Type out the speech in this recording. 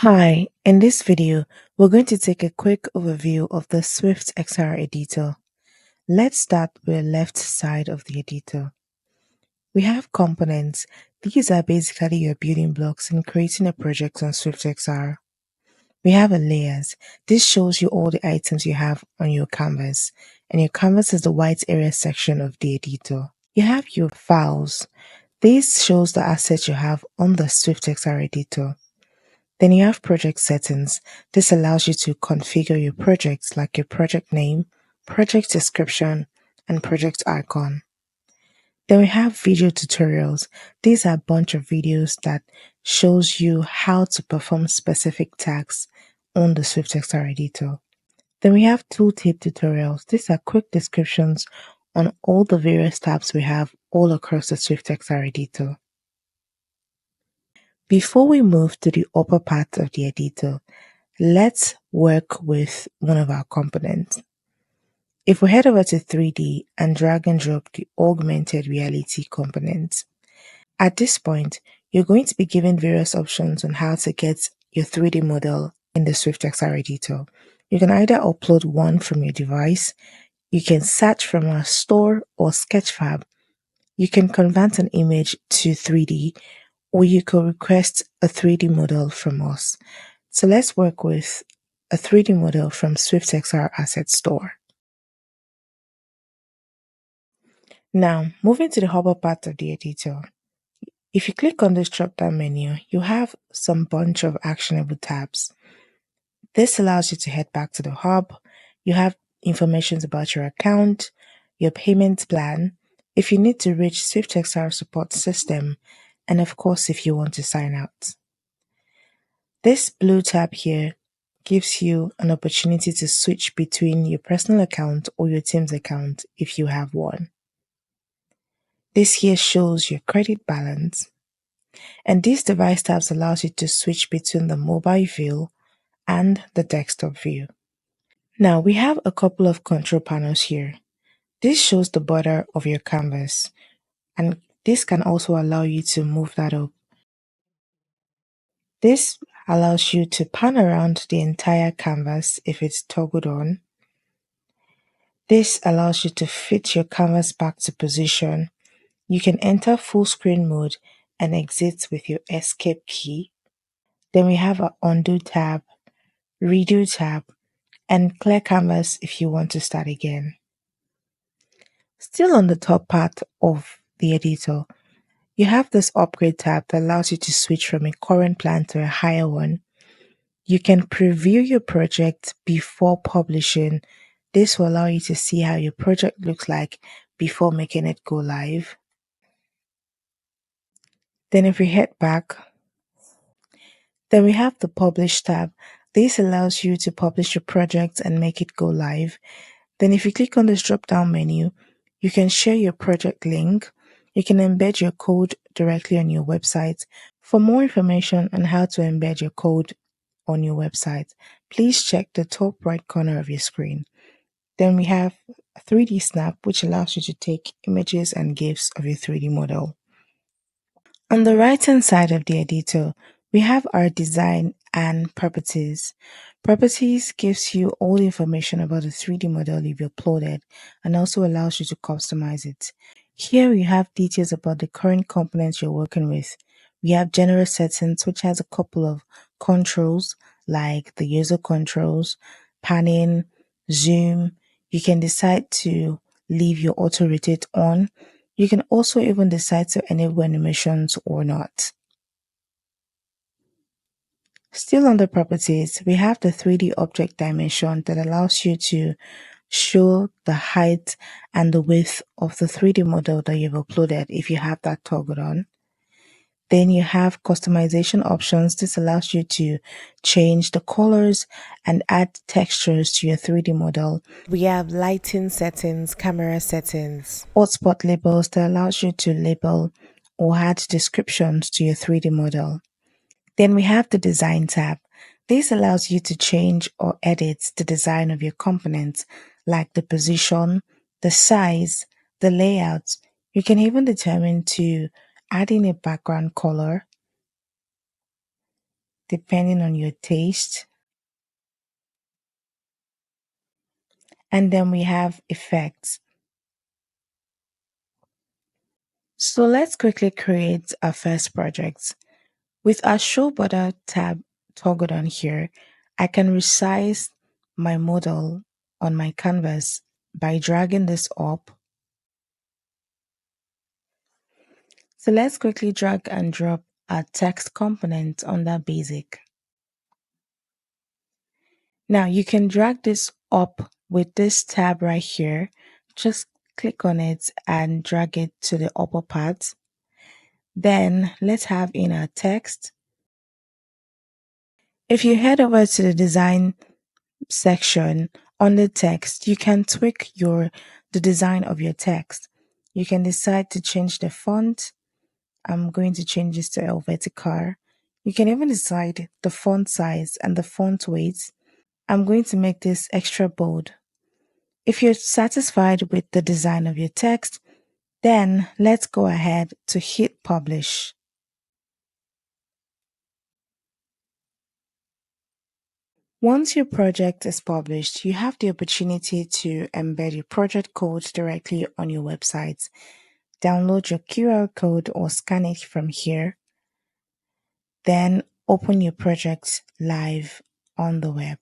Hi, in this video, we're going to take a quick overview of the SwiftXR editor. Let's start with the left side of the editor. We have components. These are basically your building blocks in creating a project on SwiftXR. We have a layers. This shows you all the items you have on your canvas, and your canvas is the white area section of the editor. You have your files. This shows the assets you have on the SwiftXR editor. Then you have project settings. This allows you to configure your projects like your project name, project description, and project icon. Then we have video tutorials. These are a bunch of videos that shows you how to perform specific tasks on the SwiftXR editor. Then we have tooltip tutorials. These are quick descriptions on all the various tabs we have all across the SwiftXR editor. Before we move to the upper part of the editor, let's work with one of our components. If we head over to 3D and drag and drop the augmented reality component, at this point, you're going to be given various options on how to get your 3D model in the SwiftXR editor. You can either upload one from your device, you can search from our store or Sketchfab, you can convert an image to 3D, or you could request a 3D model from us. So let's work with a 3D model from SwiftXR Asset Store. Now, moving to the upper part of the editor. If you click on this drop-down menu, you have some bunch of actionable tabs. This allows you to head back to the hub. You have information about your account, your payment plan, if you need to reach SwiftXR support system, and of course, if you want to sign out. This blue tab here gives you an opportunity to switch between your personal account or your team's account if you have one. This here shows your credit balance, and this device tabs allows you to switch between the mobile view and the desktop view. Now we have a couple of control panels here. This shows the border of your canvas, and this can also allow you to move that up. This allows you to pan around the entire canvas if it's toggled on. This allows you to fit your canvas back to position. You can enter full screen mode and exit with your escape key. Then we have an undo tab, redo tab, and clear canvas if you want to start again. Still on the top part of the editor, you have this upgrade tab that allows you to switch from a current plan to a higher one. You can preview your project before publishing. This will allow you to see how your project looks like before making it go live. Then if we head back, then we have the Publish tab. This allows you to publish your project and make it go live. Then if you click on this drop-down menu, you can share your project link. You can embed your code directly on your website. For more information on how to embed your code on your website, please check the top right corner of your screen. Then we have a 3D Snap, which allows you to take images and GIFs of your 3D model. On the right-hand side of the editor, we have our design and properties. Properties gives you all the information about the 3D model you've uploaded and also allows you to customize it. Here we have details about the current components you're working with. We have general settings, which has a couple of controls like the user controls, panning, zoom. You can decide to leave your auto rotate on. You can also even decide to enable animations or not. Still under properties, we have the 3D object dimension that allows you to show the height and the width of the 3D model that you've uploaded if you have that toggled on. Then you have customization options. This allows you to change the colors and add textures to your 3D model. We have lighting settings, camera settings, hotspot labels that allows you to label or add descriptions to your 3D model. Then we have the design tab. This allows you to change or edit the design of your components, like the position, the size, the layout. You can even determine to add in a background color. depending on your taste. And then we have effects. So let's quickly create our first project. With our show border tab toggled on here, I can resize my model on my canvas by dragging this up. So let's quickly drag and drop our text component under basic. Now you can drag this up with this tab right here. Just click on it and drag it to the upper part. Then let's have in our text. If you head over to the design section on the text, you can tweak the design of your text. You can decide to change the font. I'm going to change this to Helvetica. You can even decide the font size and the font weight. I'm going to make this extra bold. If you're satisfied with the design of your text, then let's go ahead to hit publish. Once your project is published, you have the opportunity to embed your project code directly on your website. Download your QR code or scan it from here. Then open your project live on the web.